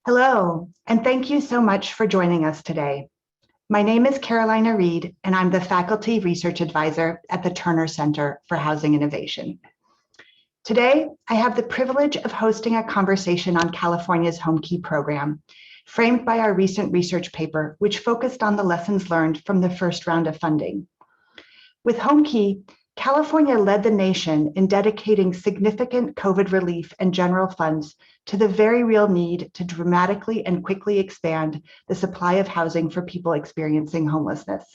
Hello, and thank you so much for joining us today. My name is Carolina Reed, and I'm the Faculty Research Advisor at the Turner Center for Housing Innovation. Today, I have the privilege of hosting a conversation on California's HomeKey program, framed by our recent research paper, which focused on the lessons learned from the first round of funding. With HomeKey, California led the nation in dedicating significant COVID relief and general funds to the very real need to dramatically and quickly expand the supply of housing for people experiencing homelessness.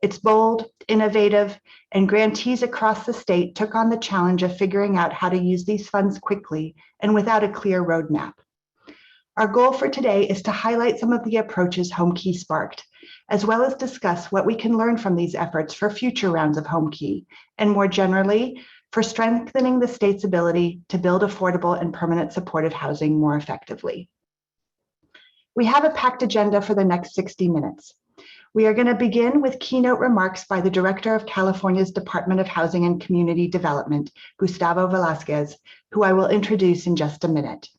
It's bold, innovative, and grantees across the state took on the challenge of figuring out how to use these funds quickly and without a clear roadmap. Our goal for today is to highlight some of the approaches HomeKey sparked, as well as discuss what we can learn from these efforts for future rounds of HomeKey, and more generally, for strengthening the state's ability to build affordable and permanent supportive housing more effectively. We have a packed agenda for the next 60 minutes. We are going to begin with keynote remarks by the Director of California's Department of Housing and Community Development, Gustavo Velasquez, who I will introduce in just a minute.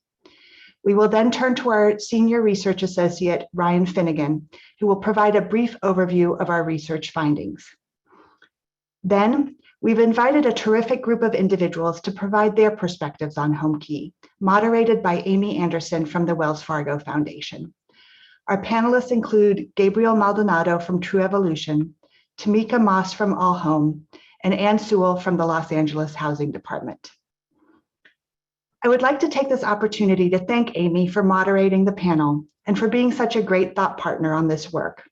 We will then turn to our Senior Research Associate, Ryan Finnegan, who will provide a brief overview of our research findings. Then, we've invited a terrific group of individuals to provide their perspectives on HomeKey, moderated by Amy Anderson from the Wells Fargo Foundation. Our panelists include Gabriel Maldonado from True Evolution, Tamika Moss from All Home, and Ann Sewell from the Los Angeles Housing Department. I would like to take this opportunity to thank Amy for moderating the panel and for being such a great thought partner on this work.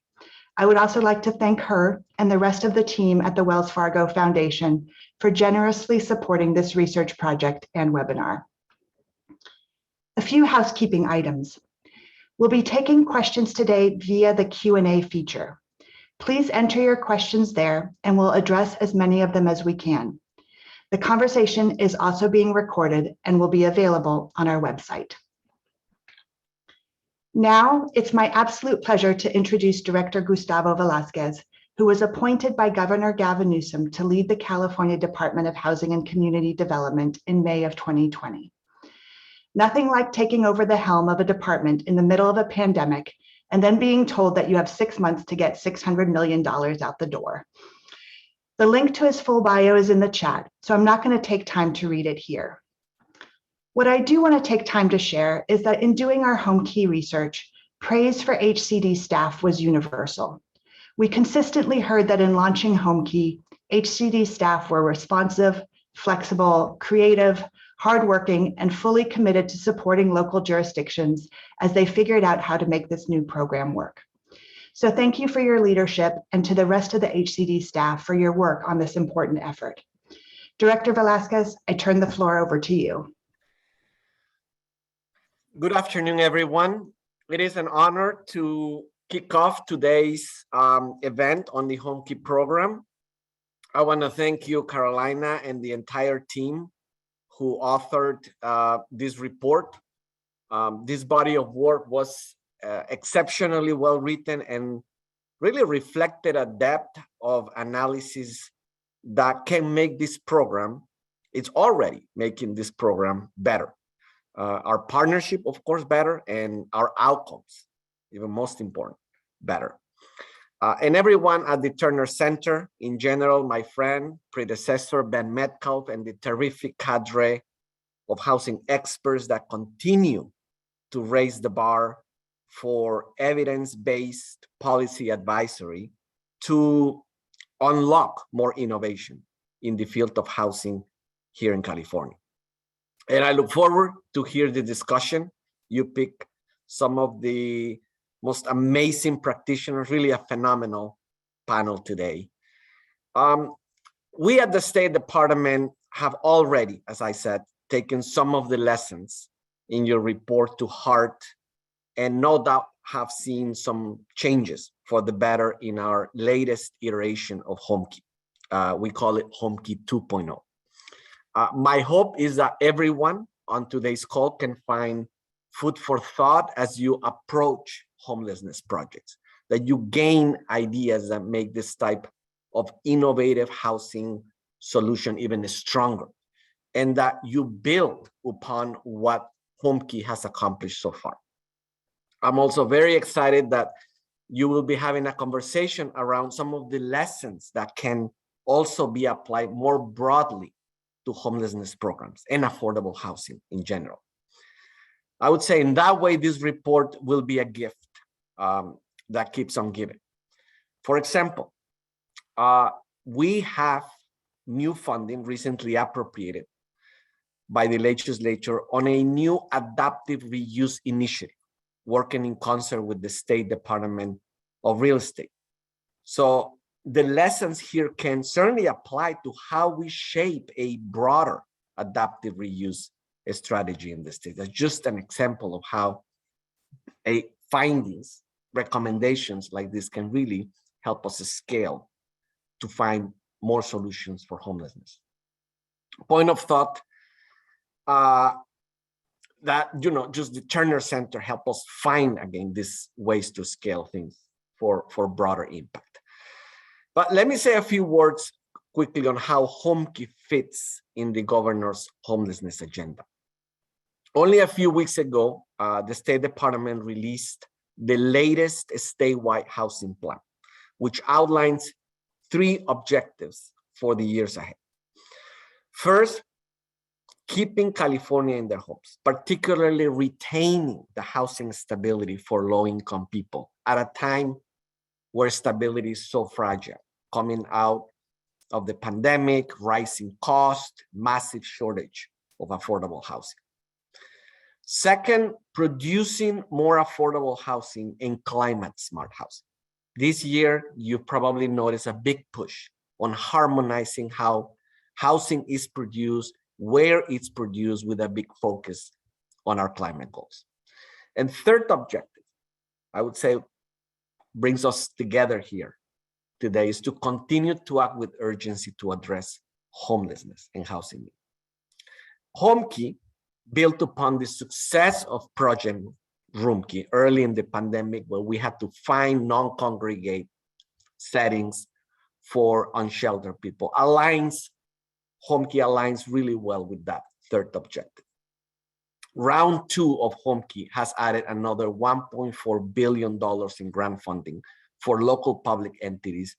I would also like to thank her and the rest of the team at the Wells Fargo Foundation for generously supporting this research project and webinar. A few housekeeping items. We'll be taking questions today via the Q&A feature. Please enter your questions there and we'll address as many of them as we can. The conversation is also being recorded and will be available on our website. Now, it's my absolute pleasure to introduce Director Gustavo Velasquez, who was appointed by Governor Gavin Newsom to lead the California Department of Housing and Community Development in May of 2020. Nothing like taking over the helm of a department in the middle of a pandemic and then being told that you have 6 months to get $600 million out the door. The link to his full bio is in the chat, so I'm not going to take time to read it here. What I do want to take time to share is that in doing our HomeKey research, praise for HCD staff was universal. We consistently heard that in launching HomeKey, HCD staff were responsive, flexible, creative, hardworking, and fully committed to supporting local jurisdictions as they figured out how to make this new program work. So thank you for your leadership and to the rest of the HCD staff for your work on this important effort. Director Velasquez, I turn the floor over to you. Good afternoon, everyone. It is an honor to kick off today's event on the HomeKey program. I want to thank you, Carolina, and the entire team who authored this report. This body of work was exceptionally well written and really reflected a depth of analysis that can make this program, it's already making this program better. Our partnership, of course, better, and our outcomes, even most important, better. And everyone at the Turner Center, in general, my friend, predecessor, Ben Metcalf, and the terrific cadre of housing experts that continue to raise the bar for evidence-based policy advisory to unlock more innovation in the field of housing here in California. And I look forward to hear the discussion. You pick some of the most amazing practitioners, really a phenomenal panel today. We at the State Department have already, as I said, taken some of the lessons in your report to heart, and no doubt have seen some changes for the better in our latest iteration of HomeKey. We call it HomeKey 2.0. My hope is that everyone on today's call can find food for thought as you approach homelessness projects, that you gain ideas that make this type of innovative housing solution even stronger, and that you build upon what HomeKey has accomplished so far. I'm also very excited that you will be having a conversation around some of the lessons that can also be applied more broadly to homelessness programs and affordable housing in general. I would say in that way, this report will be a gift that keeps on giving. For example, we have new funding recently appropriated by the legislature on a new adaptive reuse initiative, working in concert with the State Department of Real Estate. So the lessons here can certainly apply to how we shape a broader adaptive reuse strategy in the state. That's just an example of how findings, recommendations like this can really help us scale to find more solutions for homelessness. Point of thought, that, just the Turner Center help us find, again, these ways to scale things for broader impact. But let me say a few words quickly on how Homekey fits in the governor's homelessness agenda. Only a few weeks ago, the State Department released the latest statewide housing plan, which outlines 3 objectives for the years ahead. First, keeping California in their homes, particularly retaining the housing stability for low-income people at a time where stability is so fragile, coming out of the pandemic, rising cost, massive shortage of affordable housing. Second, producing more affordable housing and climate-smart housing. This year, you probably noticed a big push on harmonizing how housing is produced, where it's produced, with a big focus on our climate goals. And third objective, I would say, brings us together here today, is to continue to act with urgency to address homelessness and housing need. Homekey, built upon the success of Project Roomkey early in the pandemic, where we had to find non-congregate settings for unsheltered people, Homekey aligns really well with that third objective. Round 2 of Homekey has added another $1.4 billion in grant funding for local public entities,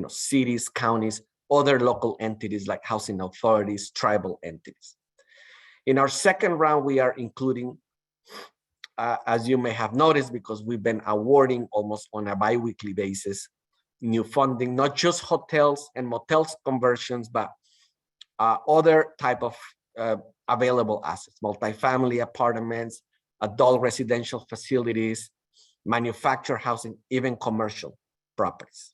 cities, counties, other local entities like housing authorities, tribal entities. In our second round, we are including, as you may have noticed, because we've been awarding almost on a bi-weekly basis, new funding, not just hotels and motels conversions, but other type of available assets, multifamily apartments, adult residential facilities, manufactured housing, even commercial properties.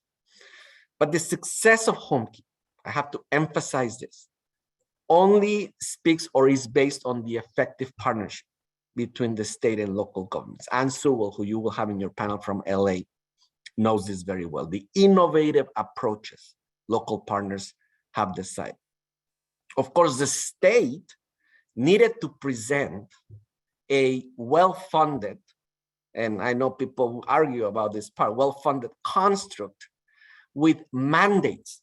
But the success of Homekey, I have to emphasize this, only speaks or is based on the effective partnership between the state and local governments. Ann Sewell, who you will have in your panel from LA, knows this very well. The innovative approaches local partners have decided. Of course, the state needed to present a well-funded, and I know people argue about this part, well-funded construct with mandates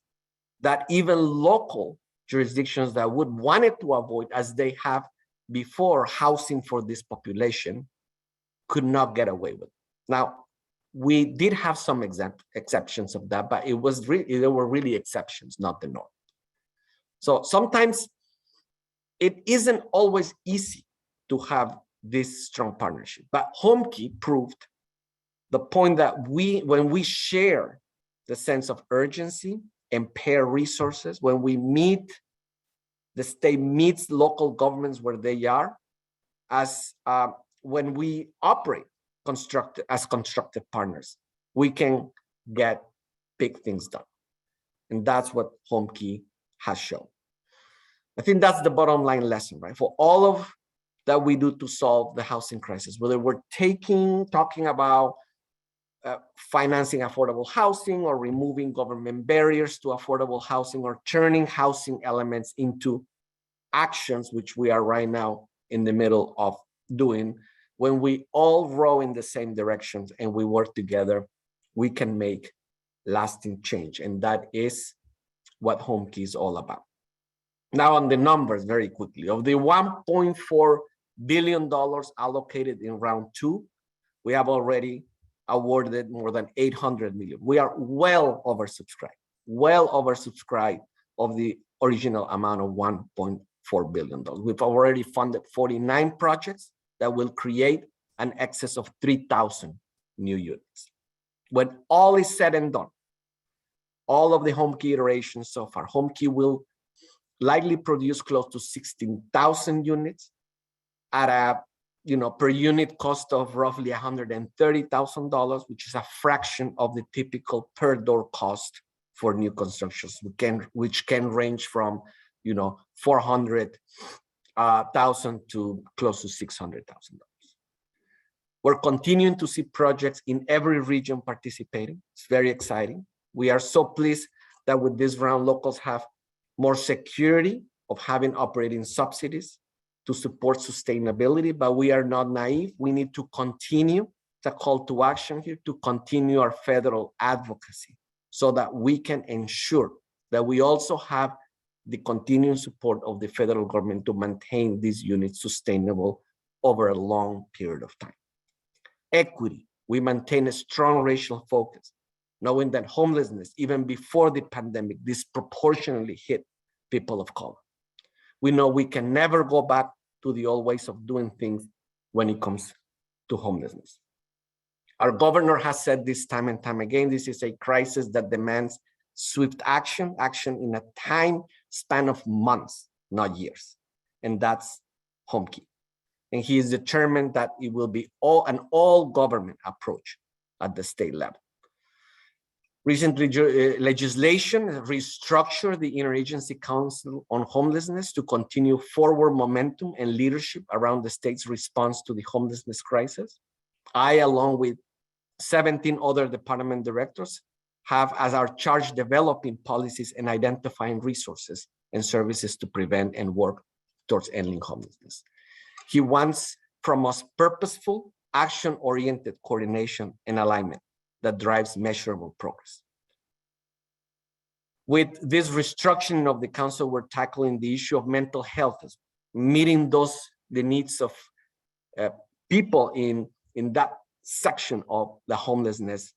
that even local jurisdictions that would want it to avoid, as they have before, housing for this population, could not get away with. Now, we did have some exceptions of that, but there were really exceptions, not the norm. So sometimes it isn't always easy to have this strong partnership, but Homekey proved the point that when we share the sense of urgency and pair resources, when we meet, the state meets local governments where they are, as when we operate as constructive partners, we can get big things done. And that's what Homekey has shown. I think that's the bottom line lesson, right? For all of that we do to solve the housing crisis, whether we're talking about financing affordable housing, or removing government barriers to affordable housing, or turning housing elements into actions, which we are right now in the middle of doing. When we all row in the same directions and we work together, we can make lasting change. And that is what Homekey is all about. Now on the numbers very quickly, of the $1.4 billion allocated in round 2, We have already awarded more than 800 million. We are well oversubscribed of the original amount of $1.4 billion. We've already funded 49 projects that will create an excess of 3,000 new units. When all is said and done, all of the HomeKey iterations so far, HomeKey will likely produce close to 16,000 units at a per unit cost of roughly $130,000, which is a fraction of the typical per door cost for new constructions, which can range from $400,000 to close to $600,000. We're continuing to see projects in every region participating. It's very exciting. We are so pleased that with this round, locals have more security of having operating subsidies to support sustainability, but we are not naive. We need to continue the call to action here, to continue our federal advocacy so that we can ensure that we also have the continuing support of the federal government to maintain these units sustainable over a long period of time. Equity, we maintain a strong racial focus, knowing that homelessness, even before the pandemic, disproportionately hit people of color. We know we can never go back to the old ways of doing things when it comes to homelessness. Our governor has said this time and time again, this is a crisis that demands swift action in a time span of months, not years. And that's HomeKey. And he is determined that it will be an all government approach at the state level. Recently, legislation restructured the Interagency Council on Homelessness to continue forward momentum and leadership around the state's response to the homelessness crisis. I, along with 17 other department directors, have as our charge developing policies and identifying resources and services to prevent and work towards ending homelessness. He wants from us purposeful, action-oriented coordination and alignment that drives measurable progress. With this restructuring of the council, we're tackling the issue of mental health, meeting the needs of people in that section of the homelessness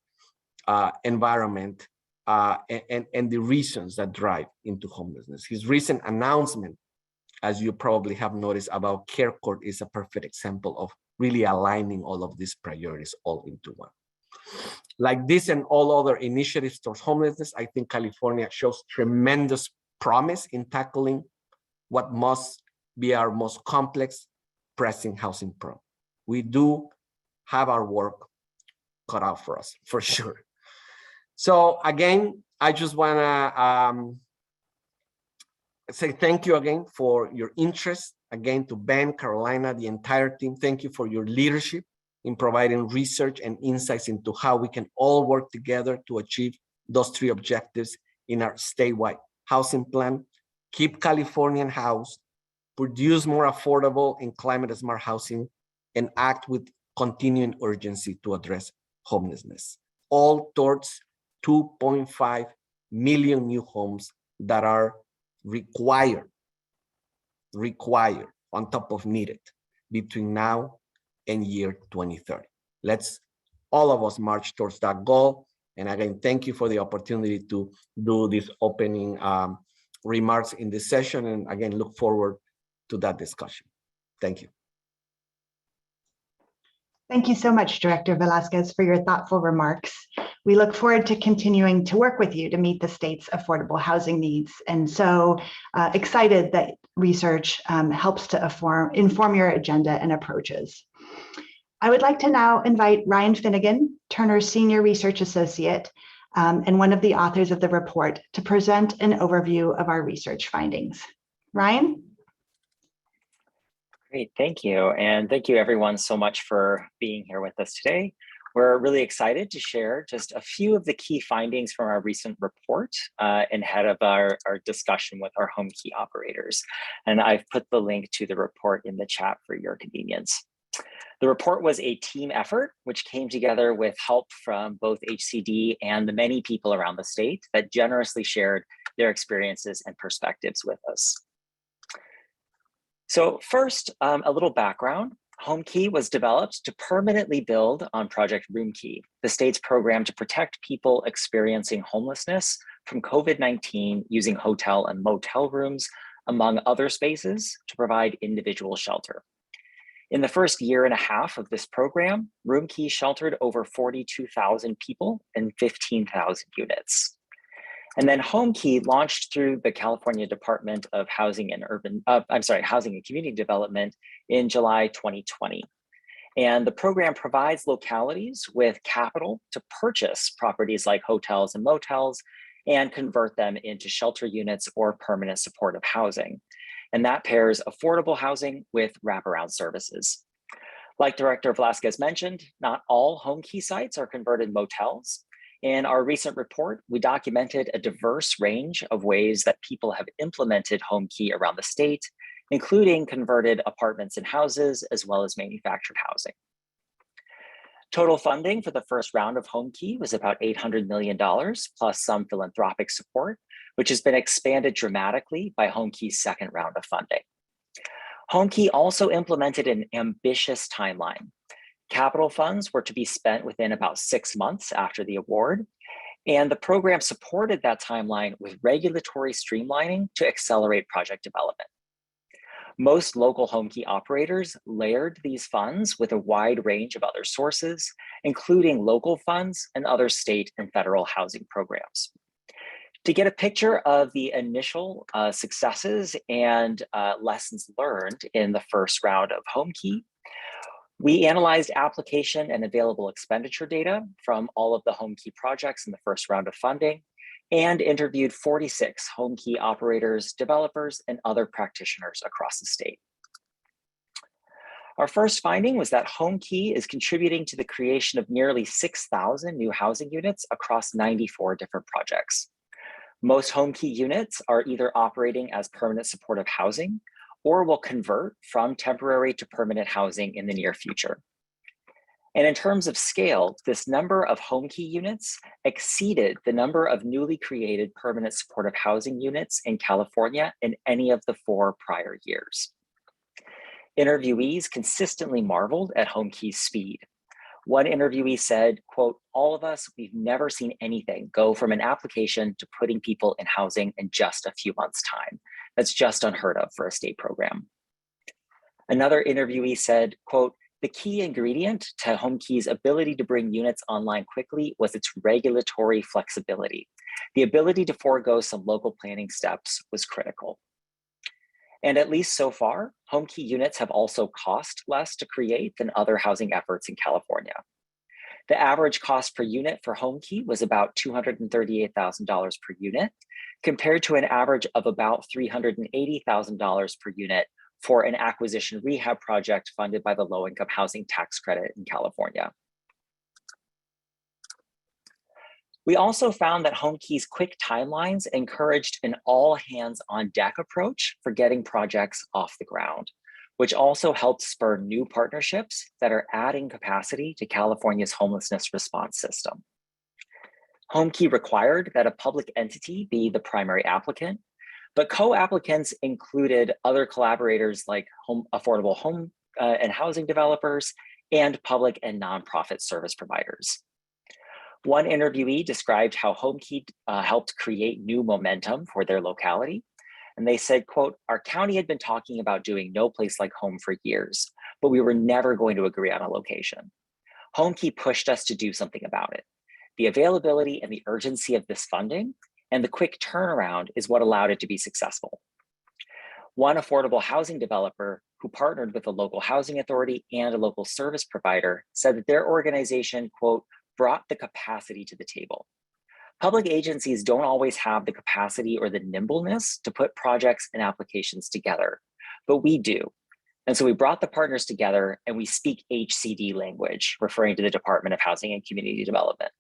environment and the reasons that drive into homelessness. His recent announcement, as you probably have noticed, about Care Court is a perfect example of really aligning all of these priorities all into one. Like this and all other initiatives towards homelessness, I think California shows tremendous promise in tackling what must be our most complex, pressing housing problem. We do have our work cut out for us, for sure. So again, I just wanna say thank you again for your interest. Again, to Ben, Carolina, the entire team, thank you for your leadership in providing research and insights into how we can all work together to achieve those three objectives in our statewide housing plan: keep Californians housed, produce more affordable and climate-smart housing, and act with continuing urgency to address homelessness, all towards 2.5 million new homes that are required on top of needed between now and year 2030. Let's all of us march towards that goal. And again, thank you for the opportunity to do this opening remarks in this session. And again, look forward to that discussion. Thank you. Thank you so much, Director Velasquez, for your thoughtful remarks. We look forward to continuing to work with you to meet the state's affordable housing needs. And so excited that research helps to inform your agenda and approaches. I would like to now invite Ryan Finnegan, Turner's Senior Research Associate and one of the authors of the report, to present an overview of our research findings. Ryan? Great, thank you. And thank you everyone so much for being here with us today. We're really excited to share just a few of the key findings from our recent report ahead of our discussion with our HomeKey operators. And I've put the link to the report in the chat for your convenience. The report was a team effort, which came together with help from both HCD and the many people around the state that generously shared their experiences and perspectives with us. So first, a little background. HomeKey was developed to permanently build on Project Roomkey, the state's program to protect people experiencing homelessness from COVID-19 using hotel and motel rooms, among other spaces, to provide individual shelter. In the first year and a half of this program, Roomkey sheltered over 42,000 people in 15,000 units. And then HomeKey launched through the California Department of Housing and Housing and Community Development in July 2020. And the program provides localities with capital to purchase properties like hotels and motels and convert them into shelter units or permanent supportive housing. And that pairs affordable housing with wraparound services. Like Director Velasquez mentioned, not all HomeKey sites are converted motels. In our recent report, we documented a diverse range of ways that people have implemented HomeKey around the state, including converted apartments and houses, as well as manufactured housing. Total funding for the first round of HomeKey was about $800 million, plus some philanthropic support, which has been expanded dramatically by HomeKey's second round of funding. HomeKey also implemented an ambitious timeline. Capital funds were to be spent within about 6 months after the award, and the program supported that timeline with regulatory streamlining to accelerate project development. Most local HomeKey operators layered these funds with a wide range of other sources, including local funds and other state and federal housing programs. To get a picture of the initial successes and lessons learned in the first round of HomeKey, we analyzed application and available expenditure data from all of the HomeKey projects in the first round of funding and interviewed 46 HomeKey operators, developers, and other practitioners across the state. Our first finding was that HomeKey is contributing to the creation of nearly 6,000 new housing units across 94 different projects. Most HomeKey units are either operating as permanent supportive housing or will convert from temporary to permanent housing in the near future. And in terms of scale, this number of HomeKey units exceeded the number of newly created permanent supportive housing units in California in any of the 4 prior years. Interviewees consistently marveled at HomeKey's speed. One interviewee said, quote, "All of us, we've never seen anything go from an application to putting people in housing in just a few months' time. That's just unheard of for a state program." Another interviewee said, quote, "The key ingredient to HomeKey's ability to bring units online quickly was its regulatory flexibility. The ability to forego some local planning steps was critical." And at least so far, HomeKey units have also cost less to create than other housing efforts in California. The average cost per unit for HomeKey was about $238,000 per unit, compared to an average of about $380,000 per unit for an acquisition rehab project funded by the low-income housing tax credit in California. We also found that HomeKey's quick timelines encouraged an all-hands-on-deck approach for getting projects off the ground, which also helped spur new partnerships that are adding capacity to California's homelessness response system. HomeKey required that a public entity be the primary applicant, but co-applicants included other collaborators like affordable home and housing developers and public and nonprofit service providers. One interviewee described how HomeKey helped create new momentum for their locality. And they said, quote, "Our county had been talking about doing No Place Like Home for years, but we were never going to agree on a location. HomeKey pushed us to do something about it. The availability and the urgency of this funding and the quick turnaround is what allowed it to be successful." One affordable housing developer who partnered with a local housing authority and a local service provider said that their organization, quote, "brought the capacity to the table." Public agencies don't always have the capacity or the nimbleness to put projects and applications together, but we do. And so we brought the partners together and we speak HCD language, referring to the Department of Housing and Community Development.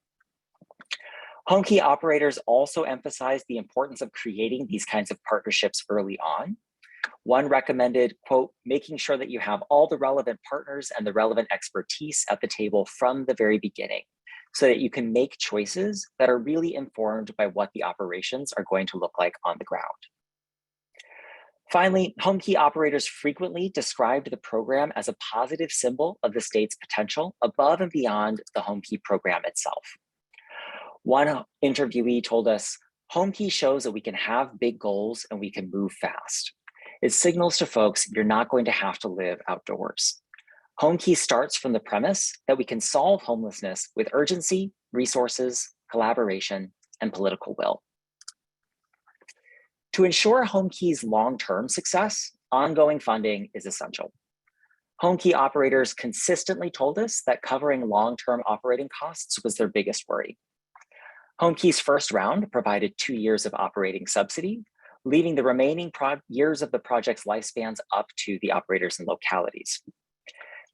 HomeKey operators also emphasized the importance of creating these kinds of partnerships early on. One recommended, quote, "making sure that you have all the relevant partners and the relevant expertise at the table from the very beginning, so that you can make choices that are really informed by what the operations are going to look like on the ground." Finally, home key operators frequently described the program as a positive symbol of the state's potential above and beyond the home key program itself. One interviewee told us, home key shows that we can have big goals and we can move fast. It signals to folks you're not going to have to live outdoors. Home key starts from the premise that we can solve homelessness with urgency, resources, collaboration, and political will. To ensure home key's long-term success, ongoing funding is essential. Home key operators consistently told us that covering long-term operating costs was their biggest worry. Home key's first round provided 2 years of operating subsidy, leaving the remaining years of the project's lifespans up to the operators and localities.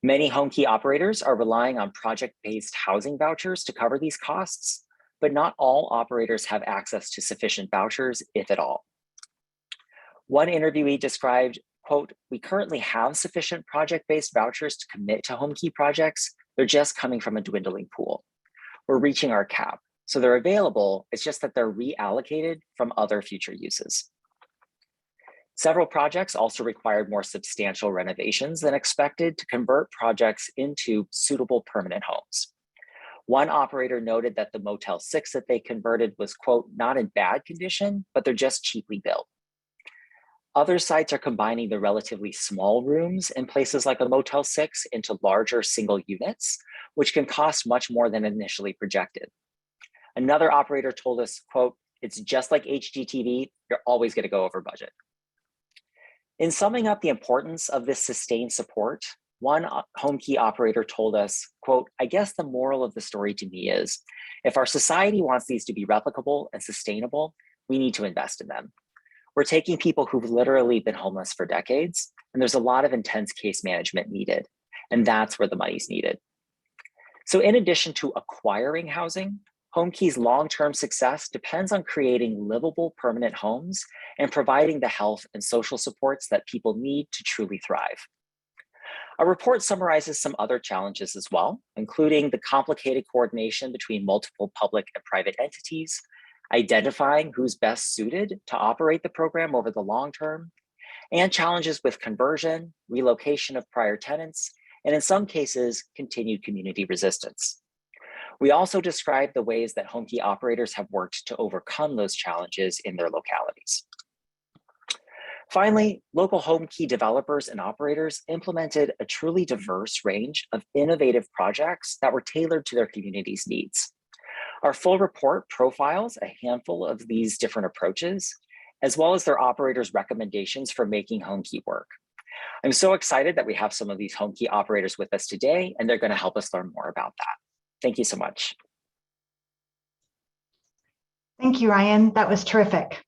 Many home key operators are relying on project-based housing vouchers to cover these costs, but not all operators have access to sufficient vouchers, if at all. One interviewee described, quote, "We currently have sufficient project-based vouchers to commit to home key projects. They're just coming from a dwindling pool. We're reaching our cap. So they're available, it's just that they're reallocated from other future uses." Several projects also required more substantial renovations than expected to convert projects into suitable permanent homes. One operator noted that the Motel 6 that they converted was, quote, "not in bad condition, but they're just cheaply built." Other sites are combining the relatively small rooms in places like a Motel 6 into larger single units, which can cost much more than initially projected. Another operator told us, quote, "It's just like HGTV, you're always going to go over budget." In summing up the importance of this sustained support, one home key operator told us, quote, "I guess the moral of the story to me is, if our society wants these to be replicable and sustainable, we need to invest in them. We're taking people who've literally been homeless for decades, and there's a lot of intense case management needed, and that's where the money's needed." So in addition to acquiring housing, home key's long-term success depends on creating livable permanent homes and providing the health and social supports that people need to truly thrive. Our report summarizes some other challenges as well, including the complicated coordination between multiple public and private entities, identifying who's best suited to operate the program over the long term, and challenges with conversion, relocation of prior tenants, and in some cases, continued community resistance. We also describe the ways that home key operators have worked to overcome those challenges in their localities. Finally, local home key developers and operators implemented a truly diverse range of innovative projects that were tailored to their community's needs. Our full report profiles a handful of these different approaches, as well as their operators' recommendations for making home key work. I'm so excited that we have some of these home key operators with us today, and they're going to help us learn more about that. Thank you so much. Thank you, Ryan. That was terrific.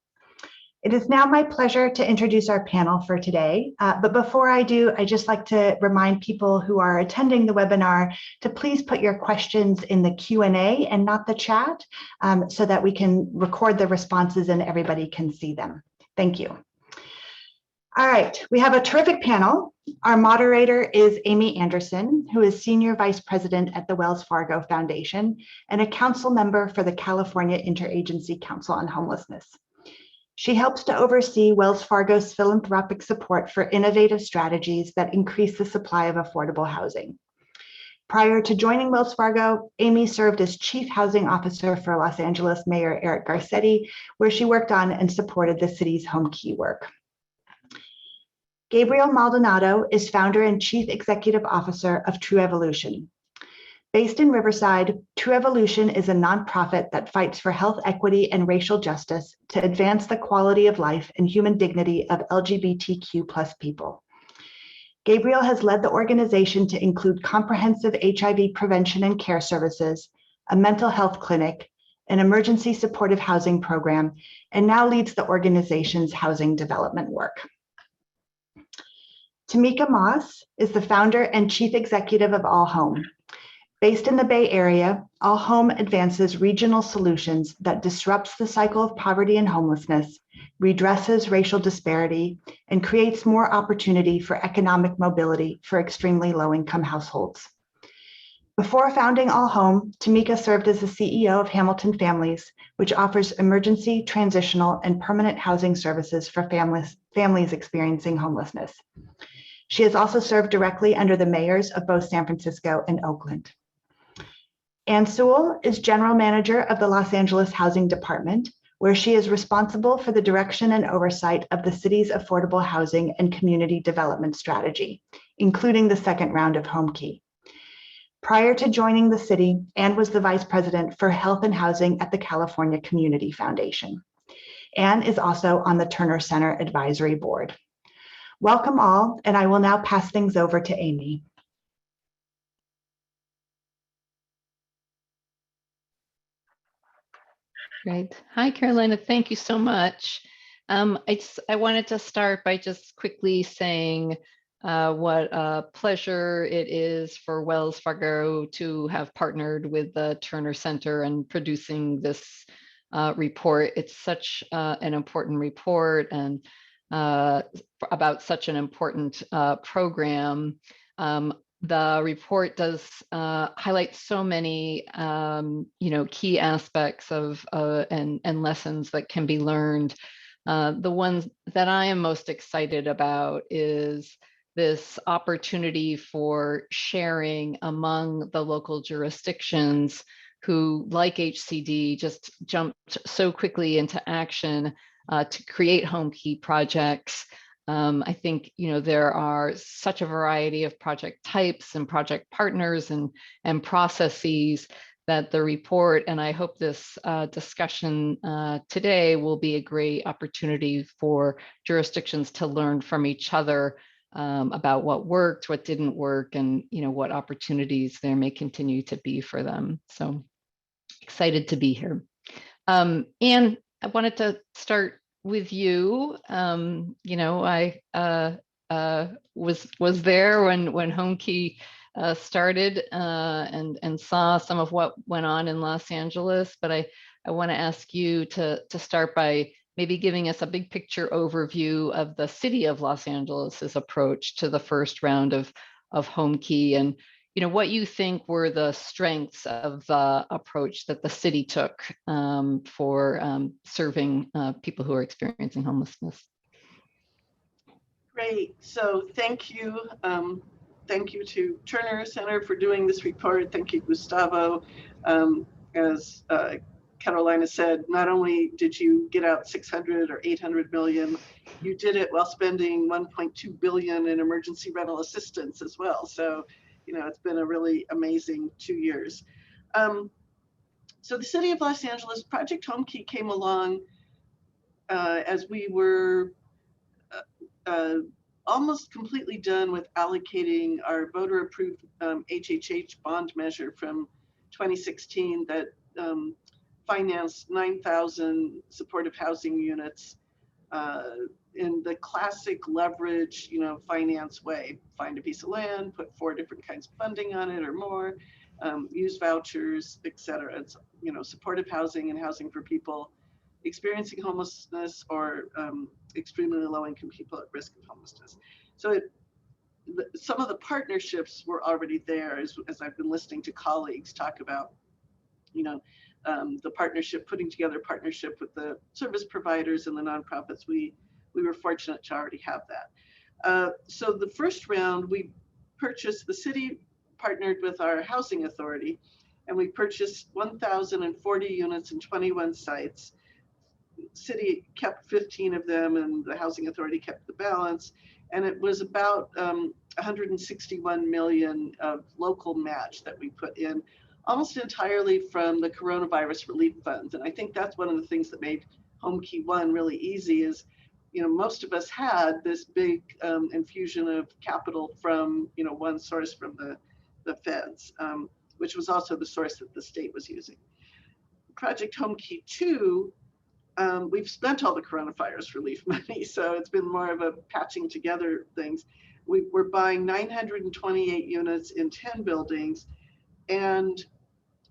It is now my pleasure to introduce our panel for today. But before I do, I'd just like to remind people who are attending the webinar to please put your questions in the Q&A and not the chat, so that we can record the responses and everybody can see them. Thank you. All right, we have a terrific panel. Our moderator is Amy Anderson, who is Senior Vice President at the Wells Fargo Foundation and a council member for the California Interagency Council on Homelessness. She helps to oversee Wells Fargo's philanthropic support for innovative strategies that increase the supply of affordable housing. Prior to joining Wells Fargo, Amy served as Chief Housing Officer for Los Angeles Mayor Eric Garcetti, where she worked on and supported the city's home key work. Gabriel Maldonado is founder and Chief Executive Officer of True Evolution. Based in Riverside, True Evolution is a nonprofit that fights for health equity and racial justice to advance the quality of life and human dignity of LGBTQ+ people. Gabriel has led the organization to include comprehensive HIV prevention and care services, a mental health clinic, an emergency supportive housing program, and now leads the organization's housing development work. Tamika Moss is the founder and chief executive of All Home. Based in the Bay Area, All Home advances regional solutions that disrupts the cycle of poverty and homelessness, redresses racial disparity, and creates more opportunity for economic mobility for extremely low-income households. Before founding All Home, Tamika served as the CEO of Hamilton Families, which offers emergency, transitional, and permanent housing services for families experiencing homelessness. She has also served directly under the mayors of both San Francisco and Oakland. Ann Sewell is General Manager of the Los Angeles Housing Department, where she is responsible for the direction and oversight of the city's affordable housing and community development strategy, including the second round of HomeKey. Prior to joining the city, Ann was the Vice President for Health and Housing at the California Community Foundation. Ann is also on the Turner Center Advisory Board. Welcome all, and I will now pass things over to Amy. Great. Hi, Carolina. Thank you so much. I wanted to start by just quickly saying what a pleasure it is for Wells Fargo to have partnered with the Turner Center and producing this report. It's such an important report and about such an important program. The report does highlight so many, key aspects of and lessons that can be learned. The ones that I am most excited about is this opportunity for sharing among the local jurisdictions who, like HCD, just jumped so quickly into action to create HomeKey projects. I think there are such a variety of project types and project partners and processes that the report, and I hope this discussion today will be a great opportunity for jurisdictions to learn from each other about what worked, what didn't work, and what opportunities there may continue to be for them. So excited to be here. Anne, I wanted to start with you. I was there when HomeKey started and saw some of what went on in Los Angeles, but I want to ask you to start by maybe giving us a big picture overview of the city of Los Angeles's approach to the first round of HomeKey, and what you think were the strengths of the approach that the city took for serving people who are experiencing homelessness. Great. So thank you. Thank you to Turner Center for doing this report. Thank you, Gustavo. As Carolina said, not only did you get out 600 or 800 million, you did it while spending 1.2 billion in emergency rental assistance as well. So, it's been a really amazing 2 years. So the city of Los Angeles, Project HomeKey came along as we were almost completely done with allocating our voter-approved HHH bond measure from 2016 that financed 9,000 supportive housing units in the classic leverage, finance way. Find a piece of land, put 4 different kinds of funding on it or more, use vouchers, et cetera. It's, supportive housing and housing for people experiencing homelessness or extremely low-income people at risk of homelessness. So some of the partnerships were already there, as I've been listening to colleagues talk about, the partnership, putting together a partnership with the service providers and the nonprofits. We were fortunate to already have that. So the first round, the city partnered with our housing authority, and we purchased 1,040 units in 21 sites. City kept 15 of them, and the housing authority kept the balance. And it was about 161 million of local match that we put in, almost entirely from the coronavirus relief funds. And I think that's one of the things that made HomeKey 1 really easy is, most of us had this big infusion of capital from, one source from the feds, which was also the source that the state was using. Project HomeKey 2, we've spent all the coronavirus relief money, so it's been more of a patching together things. We're buying 928 units in 10 buildings. And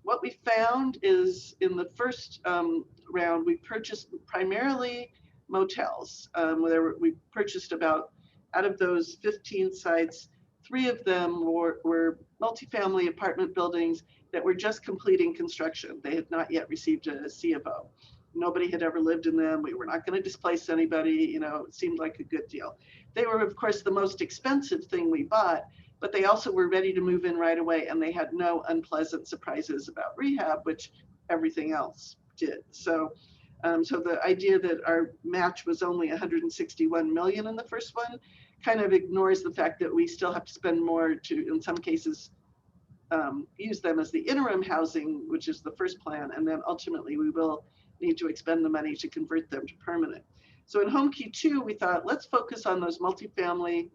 what we found is in the first round, we purchased primarily motels. We purchased out of those 15 sites, 3 of them were multifamily apartment buildings that were just completing construction. They had not yet received a C of O. Nobody had ever lived in them. We were not going to displace anybody. You know, it seemed like a good deal. They were, of course, the most expensive thing we bought, but they also were ready to move in right away, and they had no unpleasant surprises about rehab, which everything else did. So, so the idea that our match was only 161 million in the first one kind of ignores the fact that we still have to spend more to, in some cases, use them as the interim housing, which is the first plan, and then ultimately we will need to expend the money to convert them to permanent. So in Homekey 2, we thought, let's focus on those multifamily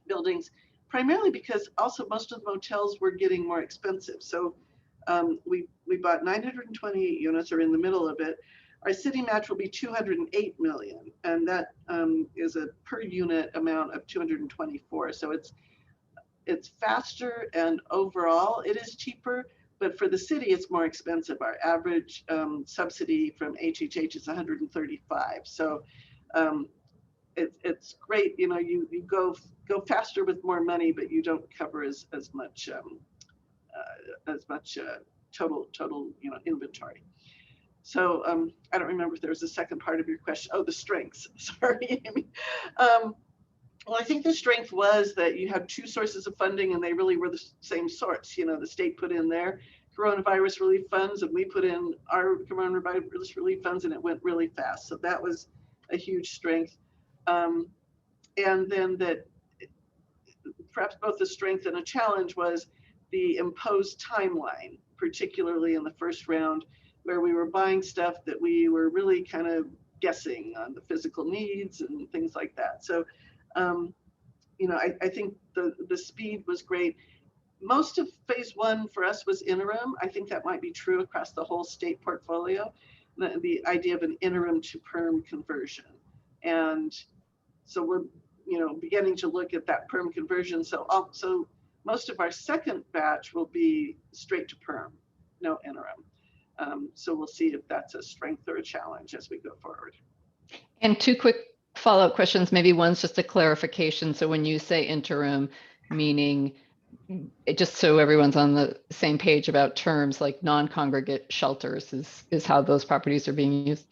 buildings, primarily because also most of the motels were getting more expensive. So we bought 928 units, or in the middle of it. Our city match will be 208 million, and that is a per unit amount of 224. So it's faster, and overall it is cheaper, but for the city it's more expensive. Our average subsidy from HHH is 135. So it's great, you know, you go faster with more money, but you don't cover as much total you know, inventory. So I don't remember if there was a second part of your question. Oh, the strengths. Sorry, Amy. Well, I think the strength was that you have 2 sources of funding, and they really were the same source. You know, the state put in their coronavirus relief funds, and we put in our coronavirus relief funds, and it went really fast. So that was a huge strength. And then that perhaps both a strength and a challenge was the imposed timeline, particularly in the first round, where we were buying stuff that we were really kind of guessing on the physical needs and things like that. So, you know, I think the speed was great. Most of phase 1 for us was interim. I think that might be true across the whole state portfolio, the idea of an interim to perm conversion. And so we're, you know, beginning to look at that perm conversion. So most of our second batch will be straight to perm, no interim. So we'll see if that's a strength or a challenge as we go forward. And 2 quick follow-up questions. Maybe one's just a clarification. So when you say interim, meaning, just so everyone's on the same page about terms, like non-congregate shelters is how those properties are being used?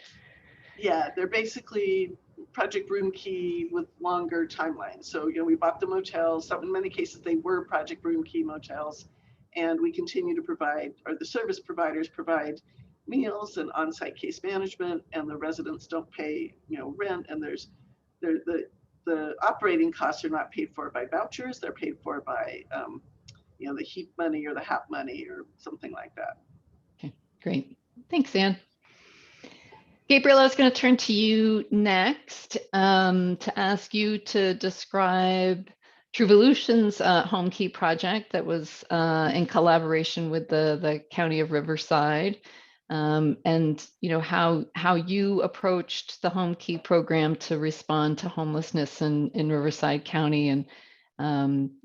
Yeah, they're basically Project Roomkey with longer timelines. So, you know, we bought the motels. So in many cases, they were Project Roomkey motels. And we continue to provide, or the service providers provide, meals and on-site case management, and the residents don't pay, you know, rent. And the operating costs are not paid for by vouchers; they're paid for by, you know, the HEAP money or the HAP money or something like that. Okay, great. Thanks, Anne. Gabriel, I was going to turn to you next to ask you to describe Truevolution's Homekey project that was in collaboration with the County of Riverside, and you know how you approached the Homekey program to respond to homelessness in Riverside County, and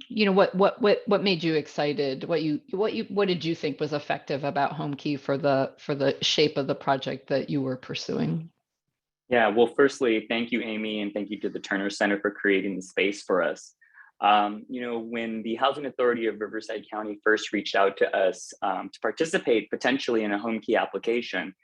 you know what made you excited? What did you think was effective about Homekey for the shape of the project that you were pursuing? Yeah, well, firstly, thank you, Amy, and thank you to the Turner Center for creating the space for us. You know, when the Housing Authority of Riverside County first reached out to us to participate potentially in a Homekey application,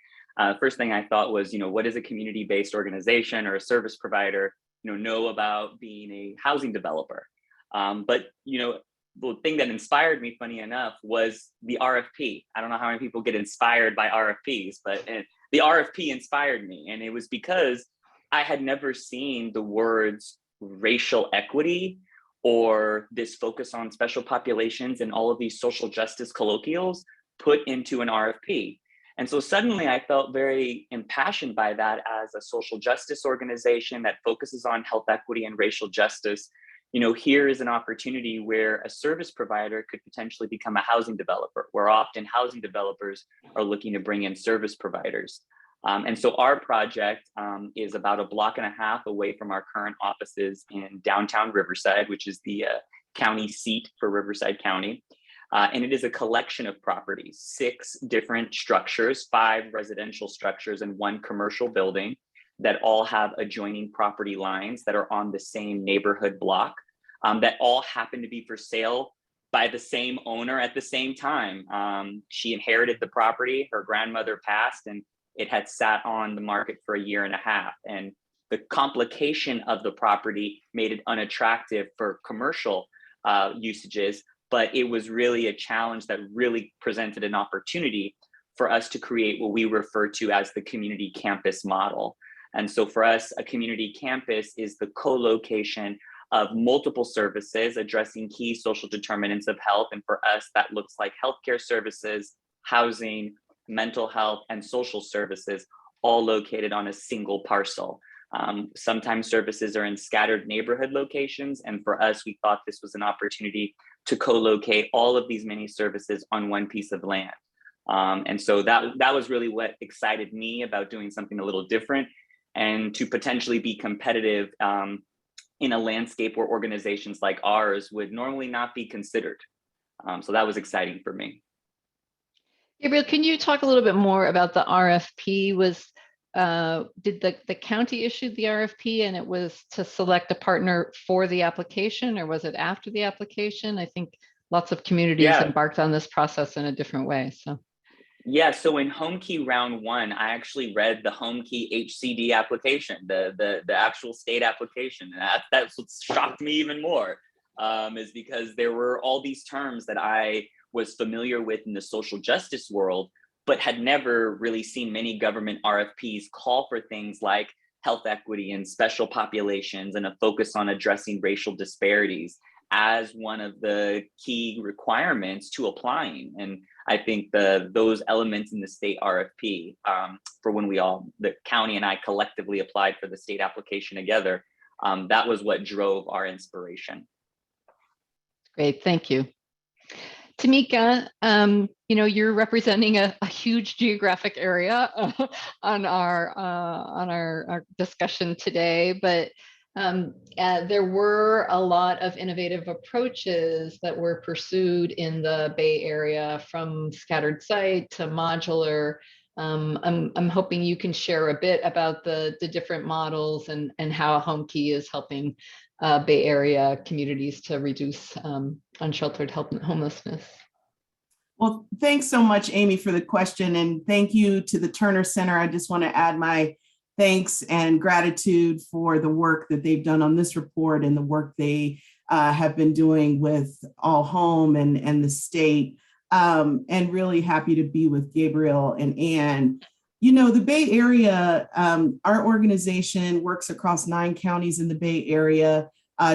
first thing I thought was, you know, what does a community-based organization or a service provider, you know about being a housing developer? But, you know, the thing that inspired me, funny enough, was the RFP. I don't know how many people get inspired by RFPs, but the RFP inspired me. And it was because I had never seen the words racial equity or this focus on special populations and all of these social justice colloquials put into an RFP. And so suddenly I felt very impassioned by that as a social justice organization that focuses on health equity and racial justice. You know, here is an opportunity where a service provider could potentially become a housing developer, where often housing developers are looking to bring in service providers. And so our project is about 1.5 blocks away from our current offices in downtown Riverside, which is the county seat for Riverside County. And it is a collection of properties, 6 different structures, 5 residential structures and 1 commercial building that all have adjoining property lines that are on the same neighborhood block. that all happened to be for sale by the same owner at the same time. She inherited the property, her grandmother passed, and it had sat on the market for a year and a half. And the complication of the property made it unattractive for commercial usages, but it was really a challenge that really presented an opportunity for us to create what we refer to as the community campus model. And so for us, a community campus is the co-location of multiple services addressing key social determinants of health. And for us, that looks like healthcare services, housing, mental health, and social services, all located on a single parcel. Sometimes services are in scattered neighborhood locations. And for us, we thought this was an opportunity to co-locate all of these many services on one piece of land. And so that was really what excited me about doing something a little different and to potentially be competitive in a landscape where organizations like ours would normally not be considered. So that was exciting for me. Gabriel, can you talk a little bit more about the RFP? Did the county issue the RFP and it was to select a partner for the application, or was it after the application? I think lots of communities embarked on this process in a different way. Yeah, so in HomeKey round 1, I actually read the HomeKey HCD application, the actual state application. And that's what shocked me even more, is because there were all these terms that I was familiar with in the social justice world, but had never really seen many government RFPs call for things like health equity and special populations and a focus on addressing racial disparities as one of the key requirements to applying. And I think those elements in the state RFP for when the county and I collectively applied for the state application together, that was what drove our inspiration. Great, thank you. Tamika, you're representing a huge geographic area on our discussion today, but there were a lot of innovative approaches that were pursued in the Bay Area, from scattered site to modular. I'm hoping you can share a bit about the different models and how HomeKey is helping Bay Area communities to reduce unsheltered homelessness. Well, thanks so much, Amy, for the question. And thank you to the Turner Center. I just want to add my thanks and gratitude for the work that they've done on this report and the work they have been doing with All Home and the state. And really happy to be with Gabriel and Ann. The Bay Area, our organization works across 9 counties in the Bay Area,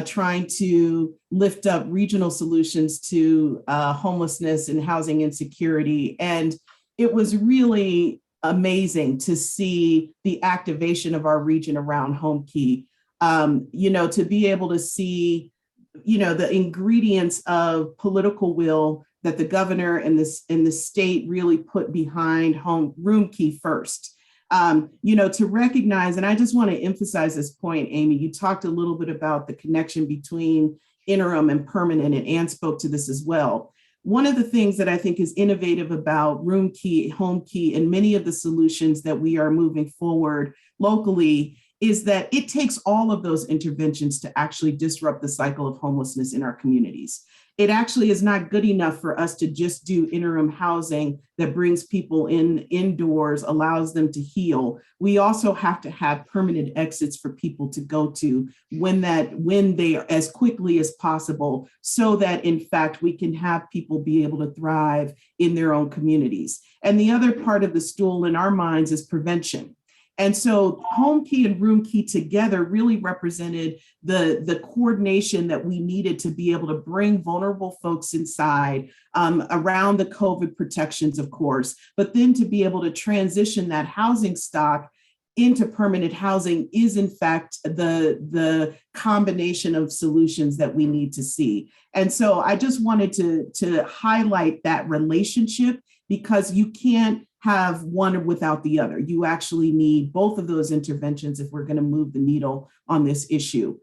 trying to lift up regional solutions to homelessness and housing insecurity. And it was really amazing to see the activation of our region around HomeKey. To be able to see, the ingredients of political will that the governor and the state really put behind HomeKey first. To recognize, and I just want to emphasize this point, Amy, you talked a little bit about the connection between interim and permanent, and Ann spoke to this as well. One of the things that I think is innovative about RoomKey, HomeKey, and many of the solutions that we are moving forward locally is that it takes all of those interventions to actually disrupt the cycle of homelessness in our communities. It actually is not good enough for us to just do interim housing that brings people indoors, allows them to heal. We also have to have permanent exits for people to go to when they are, as quickly as possible, so that in fact we can have people be able to thrive in their own communities. And the other part of the stool in our minds is prevention. And so HomeKey and RoomKey together really represented the coordination that we needed to be able to bring vulnerable folks inside around the COVID protections, of course, but then to be able to transition that housing stock into permanent housing is in fact the combination of solutions that we need to see. And so I just wanted to highlight that relationship, because you can't have one without the other. You actually need both of those interventions if we're going to move the needle on this issue.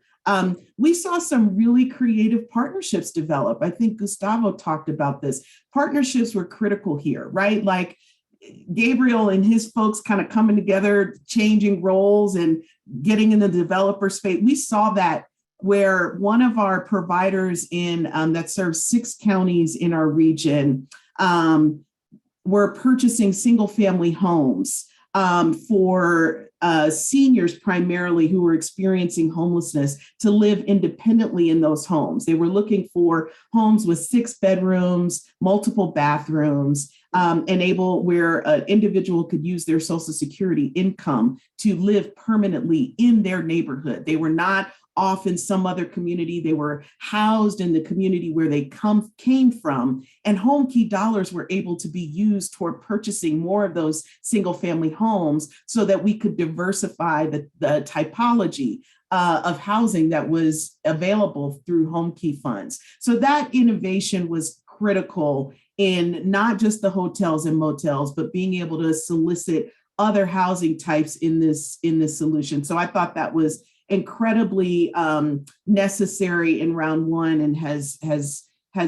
We saw some really creative partnerships develop. I think Gustavo talked about this. Partnerships were critical here, right? Like Gabriel and his folks kind of coming together, changing roles and getting in the developer space. We saw that where one of our providers in that serves 6 counties in our region were purchasing single-family homes for seniors primarily who were experiencing homelessness to live independently in those homes. They were looking for homes with 6 bedrooms, multiple bathrooms, where an individual could use their Social Security income to live permanently in their neighborhood. They were not off in some other community. They were housed in the community where they came from, and HomeKey dollars were able to be used toward purchasing more of those single family homes so that we could diversify the typology of housing that was available through HomeKey funds. So that innovation was critical in not just the hotels and motels, but being able to solicit other housing types in this solution. So I thought that was incredibly necessary in round 1 and has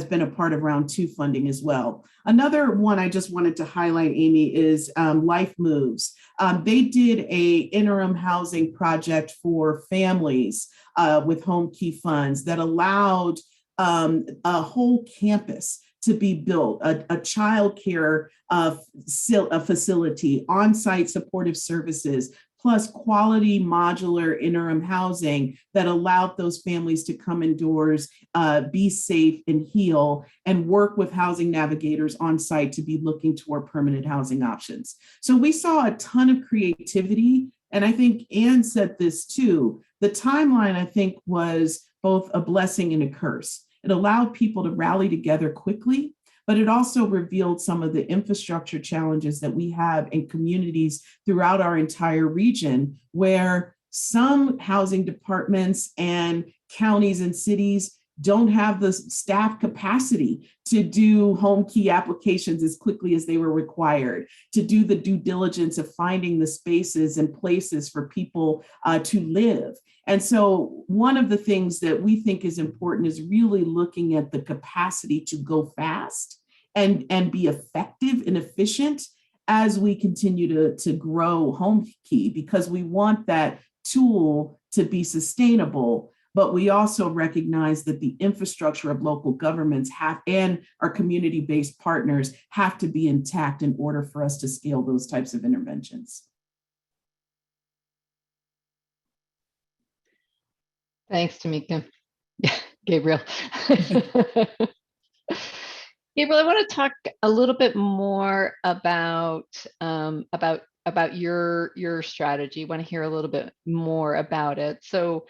been a part of round 2 funding as well. Another one I just wanted to highlight, Amy, is Life Moves. They did a interim housing project for families with HomeKey funds that allowed a whole campus to be built, a child care facility, on-site supportive services, plus quality modular interim housing that allowed those families to come indoors, be safe and heal, and work with housing navigators on site to be looking toward permanent housing options. So we saw a ton of creativity. And I think Anne said this too. The timeline, I think, was both a blessing and a curse. It allowed people to rally together quickly, but it also revealed some of the infrastructure challenges that we have in communities throughout our entire region, where some housing departments and counties and cities don't have the staff capacity to do HomeKey applications as quickly as they were required, to do the due diligence of finding the spaces and places for people to live. And so one of the things that we think is important is really looking at the capacity to go fast and be effective and efficient as we continue to grow HomeKey, because we want that tool to be sustainable. But we also recognize that the infrastructure of local governments and our community-based partners have to be intact in order for us to scale those types of interventions. Thanks, Tamika. Gabriel. Gabriel, I want to talk a little bit more about your strategy. I want to hear a little bit more about it. So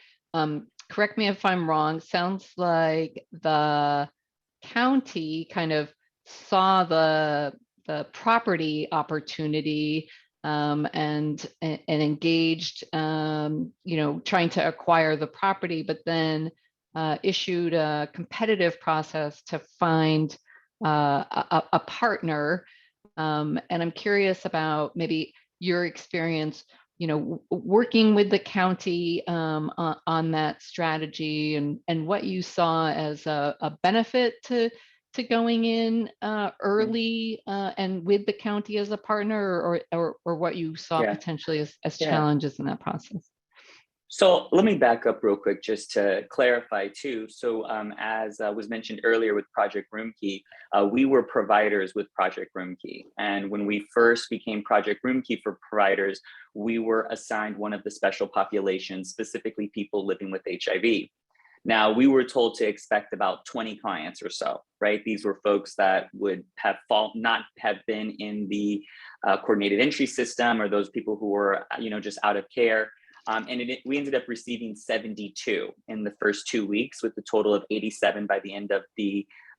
correct me if I'm wrong, sounds like the county kind of saw the property opportunity and engaged, trying to acquire the property, but then issued a competitive process to find a partner. And I'm curious about maybe your experience, working with the county on that strategy, and what you saw as a benefit to going in early and with the county as a partner, or what you saw potentially as challenges in that process. So let me back up real quick just to clarify too. So as was mentioned earlier with Project Roomkey, we were providers with Project Roomkey. And when we first became Project Roomkey for providers, we were assigned one of the special populations, specifically people living with HIV. Now, we were told to expect about 20 clients or so, right? These were folks that would have not have been in the coordinated entry system, or those people who were, just out of care. We ended up receiving 72 in the first 2 weeks, with a total of 87 by the end of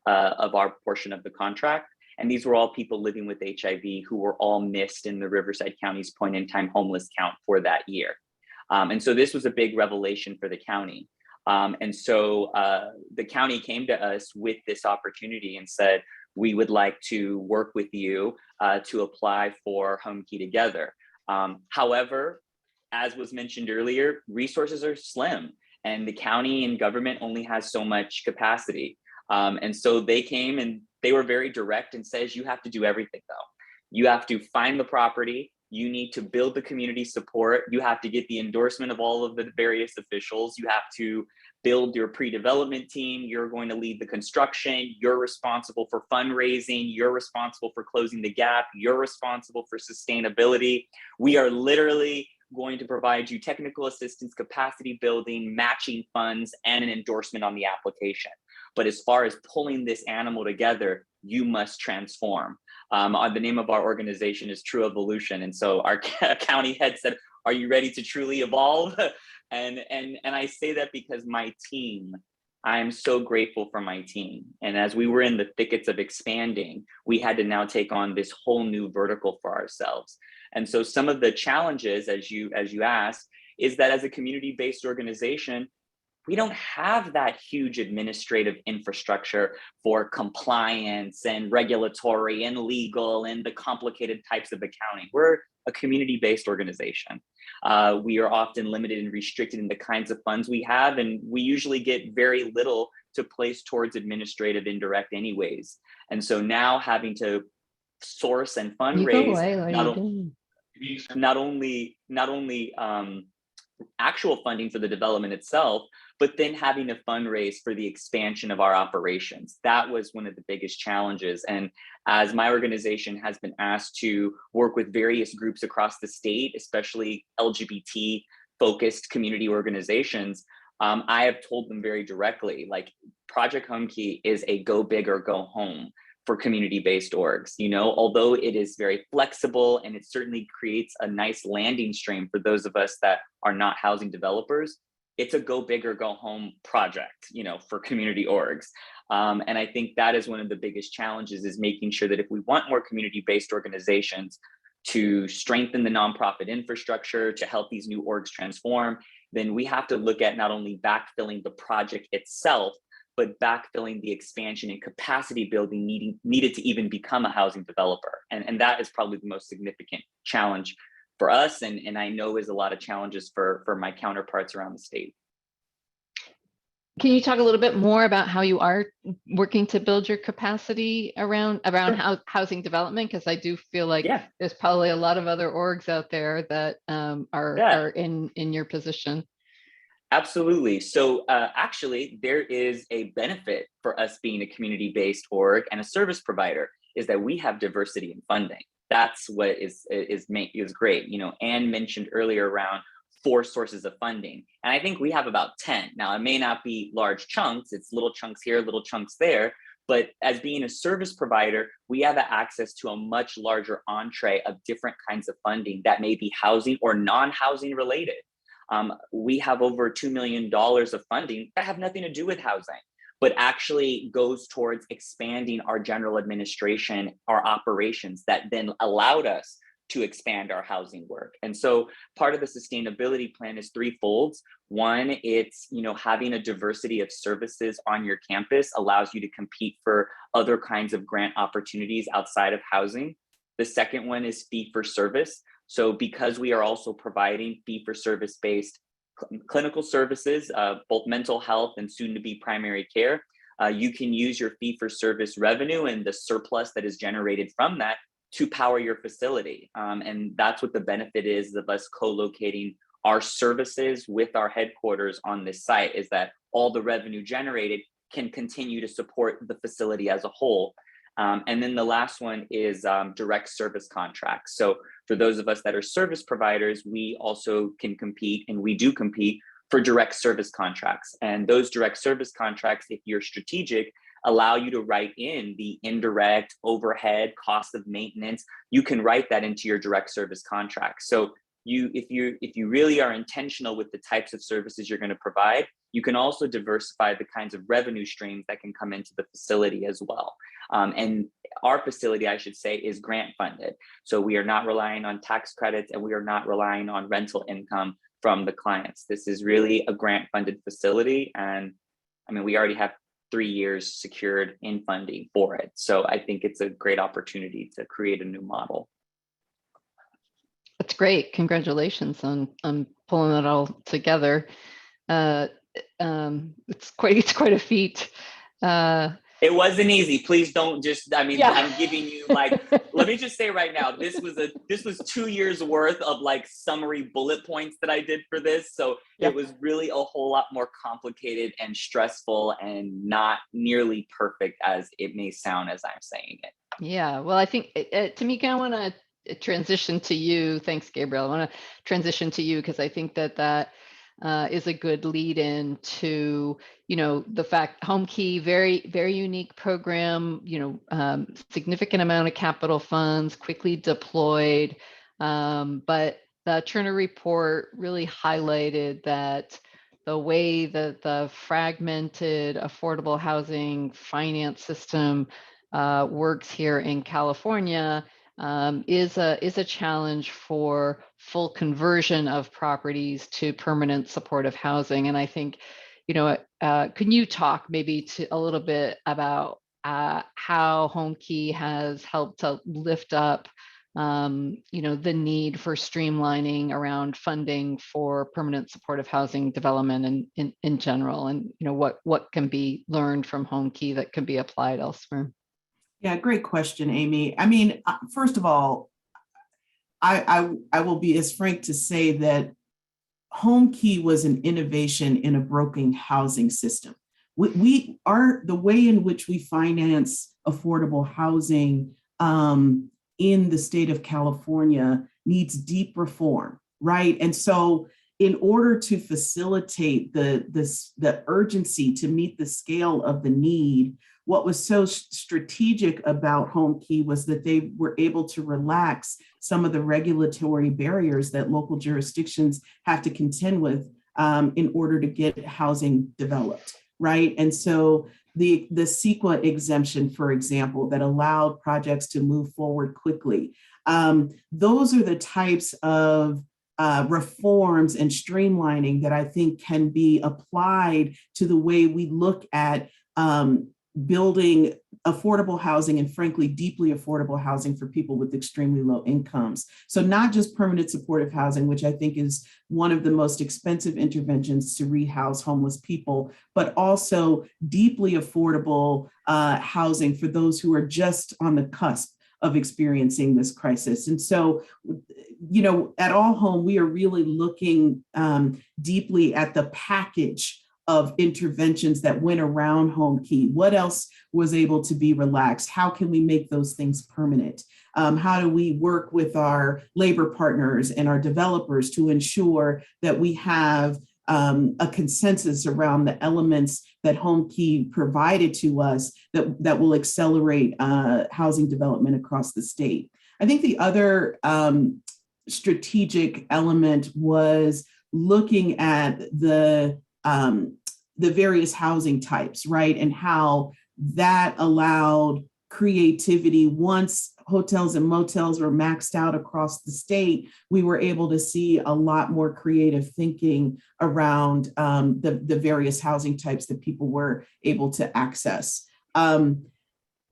our portion of the contract. And these were all people living with HIV who were all missed in the Riverside County's point in time homeless count for that year. And so this was a big revelation for the county. And so the county came to us with this opportunity and said, we would like to work with you to apply for HomeKey Together. However, as was mentioned earlier, resources are slim, and the county and government only has so much capacity. And so they came and they were very direct and says, you have to do everything though. You have to find the property. You need to build the community support. You have to get the endorsement of all of the various officials. You have to build your pre-development team. You're going to lead the construction. You're responsible for fundraising. You're responsible for closing the gap. You're responsible for sustainability. We are literally going to provide you technical assistance, capacity building, matching funds, and an endorsement on the application. But as far as pulling this animal together, you must transform. The name of our organization is True Evolution. And so our county head said, are you ready to truly evolve? And I say that because my team, I am so grateful for my team. And as we were in the thickets of expanding, we had to now take on this whole new vertical for ourselves. And so some of the challenges, as you asked, is that as a community-based organization, we don't have that huge administrative infrastructure for compliance and regulatory and legal and the complicated types of accounting. We're a community-based organization. We are often limited and restricted in the kinds of funds we have, and we usually get very little to place towards administrative indirect anyways. And so now having to source and fundraise not only actual funding for the development itself, but then having to fundraise for the expansion of our operations. That was one of the biggest challenges. And as my organization has been asked to work with various groups across the state, especially LGBT focused community organizations, I have told them very directly, like, Project Homekey is a go big or go home for community-based orgs. You know, although it is very flexible and it certainly creates a nice landing stream for those of us that are not housing developers, it's a go big or go home project, you know, for community orgs. And I think that is one of the biggest challenges, is making sure that if we want more community-based organizations to strengthen the nonprofit infrastructure, to help these new orgs transform, then we have to look at not only backfilling the project itself, but backfilling the expansion and capacity building needed to even become a housing developer. And that is probably the most significant challenge for us, and I know is a lot of challenges for my counterparts around the state. Can you talk a little bit more about how you are working to build your capacity around housing development? Because I do feel like there's probably a lot of other orgs out there that are in your position. Absolutely. So actually, there is a benefit for us being a community-based org and a service provider, is that we have diversity in funding. That's what is great. You know, Anne mentioned earlier around 4 sources of funding, and I think we have about 10. Now, it may not be large chunks, it's little chunks here, little chunks there, but as being a service provider, we have access to a much larger entree of different kinds of funding that may be housing or non-housing related. We have over $2 million of funding that have nothing to do with housing, but actually goes towards expanding our general administration, our operations, that then allowed us to expand our housing work. And so part of the sustainability plan is threefold. One, it's, you know, having a diversity of services on your campus allows you to compete for other kinds of grant opportunities outside of housing. The second one is fee for service. So because we are also providing fee-for-service based clinical services, both mental health and soon to be primary care, you can use your fee-for-service revenue and the surplus that is generated from that to power your facility. And that's what the benefit is of us co-locating our services with our headquarters on this site, is that all the revenue generated can continue to support the facility as a whole. And then the last one is direct service contracts. So for those of us that are service providers, we also can compete, and we do compete for direct service contracts. And those direct service contracts, if you're strategic, allow you to write in the indirect overhead cost of maintenance. You can write that into your direct service contract. So if you really are intentional with the types of services you're going to provide, you can also diversify the kinds of revenue streams that can come into the facility as well. And our facility, I should say, is grant funded. So we are not relying on tax credits, and we are not relying on rental income from the clients. This is really a grant funded facility. And I mean, we already have 3 years secured in funding for it. So I think it's a great opportunity to create a new model. That's great. Congratulations on pulling it all together. It's quite a feat. It wasn't easy. Please don't just, I mean, Yeah. I'm giving you like, let me just say right now, this was 2 years worth of like summary bullet points that I did for this. So Yeah. it was really a whole lot more complicated and stressful and not nearly perfect as it may sound as I'm saying it. Yeah, well, I think, Tamika, I want to transition to you. Thanks, Gabriel. I want to transition to you because I think that is a good lead in to, the fact HomeKey, very, very unique program, significant amount of capital funds, quickly deployed. But the Turner report really highlighted that the way that the fragmented affordable housing finance system works here in California is a challenge for full conversion of properties to permanent supportive housing. And I think, can you talk maybe to a little bit about how HomeKey has helped to lift up the need for streamlining around funding for permanent supportive housing development and in general, and what can be learned from HomeKey that can be applied elsewhere? Yeah, great question, Amy. I mean, first of all, I will be as frank to say that HomeKey was an innovation in a broken housing system. We are the way in which we finance affordable housing in the state of California needs deep reform, right? And so in order to facilitate the urgency to meet the scale of the need, what was so strategic about HomeKey was that they were able to relax some of the regulatory barriers that local jurisdictions have to contend with in order to get housing developed, right? And so the CEQA exemption, for example, that allowed projects to move forward quickly. Those are the types of reforms and streamlining that I think can be applied to the way we look at building affordable housing and frankly, deeply affordable housing for people with extremely low incomes. So not just permanent supportive housing, which I think is one of the most expensive interventions to rehouse homeless people, but also deeply affordable housing for those who are just on the cusp of experiencing this crisis. And so, at All Home, we are really looking deeply at the package of interventions that went around HomeKey. What else was able to be relaxed? How can we make those things permanent? How do we work with our labor partners and our developers to ensure that we have a consensus around the elements that HomeKey provided to us that will accelerate housing development across the state? I think the other strategic element was looking at the various housing types, right? And how that allowed creativity. Once hotels and motels were maxed out across the state, we were able to see a lot more creative thinking around the various housing types that people were able to access. The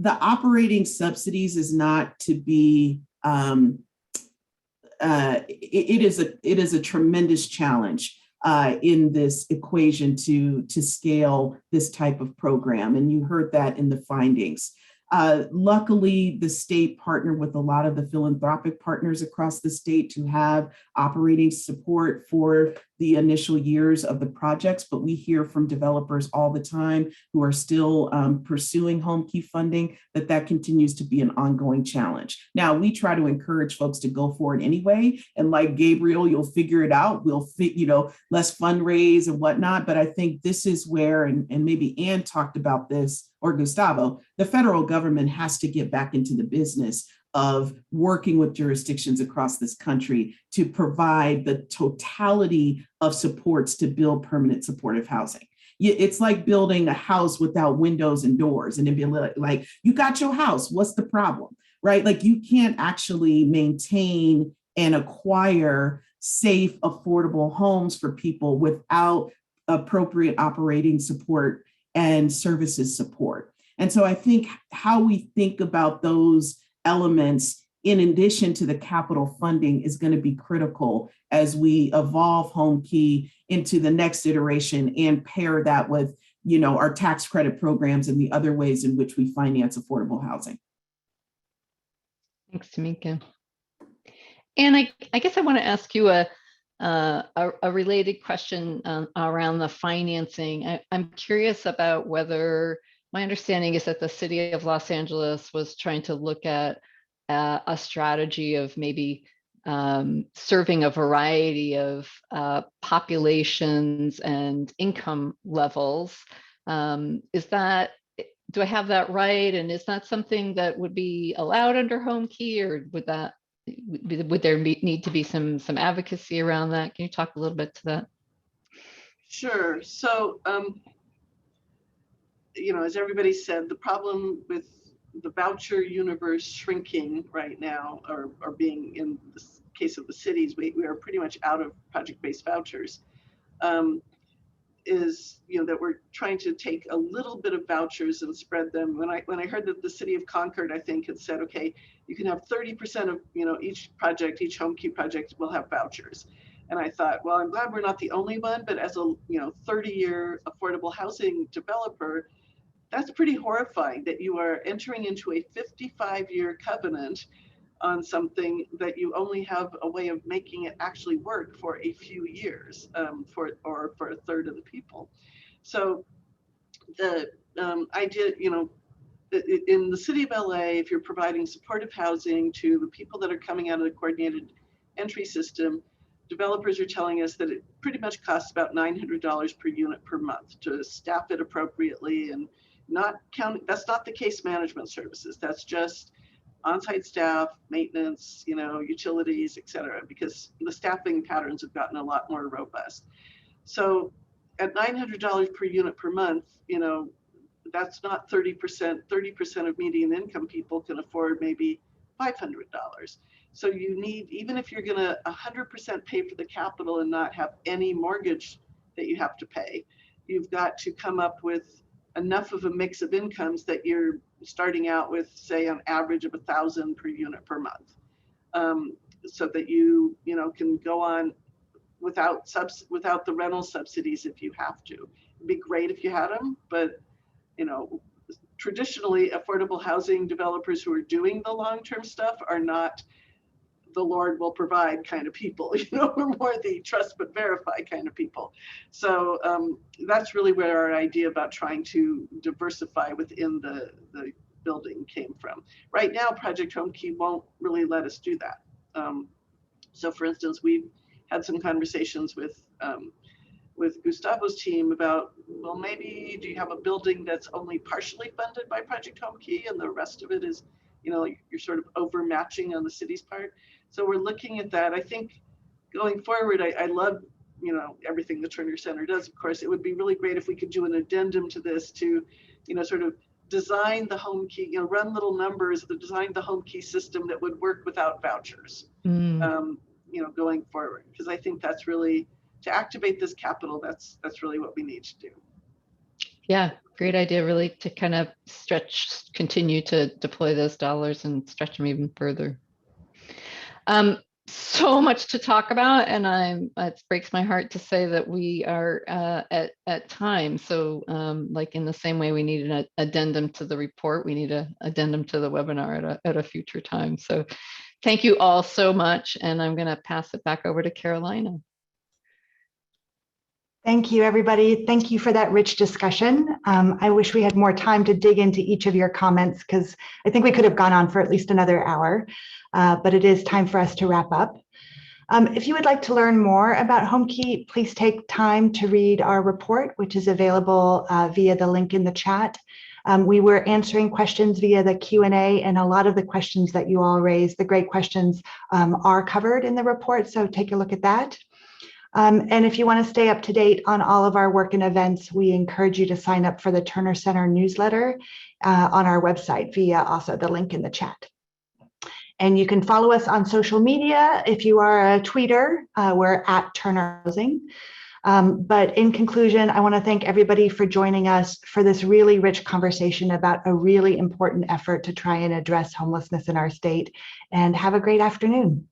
operating subsidies is not to be, it is a tremendous challenge in this equation to scale this type of program. And you heard that in the findings. Luckily, the state partnered with a lot of the philanthropic partners across the state to have operating support for the initial years of the projects, but we hear from developers all the time who are still pursuing HomeKey funding that continues to be an ongoing challenge. Now, we try to encourage folks to go for it anyway, and like Gabriel, you'll figure it out. We'll let's fundraise and whatnot, but I think this is where, and maybe Ann talked about this, or Gustavo, the federal government has to get back into the business of working with jurisdictions across this country to provide the totality of supports to build permanent supportive housing. It's like building a house without windows and doors, and it'd be like, you got your house, what's the problem, right? Like you can't actually maintain and acquire safe, affordable homes for people without appropriate operating support and services support. And so I think how we think about those elements in addition to the capital funding is going to be critical as we evolve HomeKey into the next iteration and pair that with our tax credit programs and the other ways in which we finance affordable housing. Thanks, Tamika. And I guess I want to ask you a related question around the financing. I'm curious about whether, my understanding is that the city of Los Angeles was trying to look at a strategy of maybe serving a variety of populations and income levels. Do I have that right? And is that something that would be allowed under HomeKey, or would there need to be some advocacy around that? Can you talk a little bit to that? Sure. So, as everybody said, the problem with the voucher universe shrinking right now, or being, in the case of the cities, we are pretty much out of project-based vouchers, is that we're trying to take a little bit of vouchers and spread them. When I heard that the city of Concord, I think, had said, okay, you can have 30% of each HomeKey project will have vouchers. And I thought, well, I'm glad we're not the only one, but as a 30-year affordable housing developer, that's pretty horrifying that you are entering into a 55-year covenant on something that you only have a way of making it actually work for a few years, for a third of the people. So the idea, in the city of LA, if you're providing supportive housing to the people that are coming out of the coordinated entry system, developers are telling us that it pretty much costs about $900 per unit per month to staff it appropriately, and not count. That's not the case management services. That's just on-site staff, maintenance, utilities, et cetera, because the staffing patterns have gotten a lot more robust. So at $900 per unit per month, that's not 30%. 30% of median income people can afford maybe $500. So you need, even if you're gonna 100% pay for the capital and not have any mortgage that you have to pay, you've got to come up with enough of a mix of incomes that you're starting out with, say, an average of $1,000 per unit per month, so that you can go on without the rental subsidies if you have to. It'd be great if you had them, but traditionally affordable housing developers who are doing the long-term stuff are not the Lord will provide kind of people. We're more the trust but verify kind of people. So that's really where our idea about trying to diversify within the building came from. Right now, Project HomeKey won't really let us do that. So for instance, we've had some conversations with Gustavo's team about, well, maybe do you have a building that's only partially funded by Project HomeKey and the rest of it is, you're sort of overmatching on the city's part. So we're looking at that. I think going forward, I love, everything the Turner Center does. Of course, it would be really great if we could do an addendum to this to, sort of design the HomeKey, run little numbers that design the HomeKey system that would work without vouchers, going forward. Because I think that's really, to activate this capital, that's really what we need to do. Yeah, great idea, really, to kind of continue to deploy those dollars and stretch them even further. So much to talk about, and it breaks my heart to say that we are at time. So like in the same way we need an addendum to the report, we need an addendum to the webinar at a future time. So thank you all so much, and I'm going to pass it back over to Carolina. Thank you, everybody. Thank you for that rich discussion. I wish we had more time to dig into each of your comments, because I think we could have gone on for at least another hour, but it is time for us to wrap up. If you would like to learn more about HomeKey, please take time to read our report, which is available via the link in the chat. We were answering questions via the Q&A, and a lot of the questions that you all raised, the great questions, are covered in the report, so take a look at that. And if you want to stay up to date on all of our work and events, we encourage you to sign up for the Turner Center newsletter on our website via also the link in the chat. And you can follow us on social media. If you are a tweeter, we're at Turner Housing. But in conclusion, I want to thank everybody for joining us for this really rich conversation about a really important effort to try and address homelessness in our state. And have a great afternoon.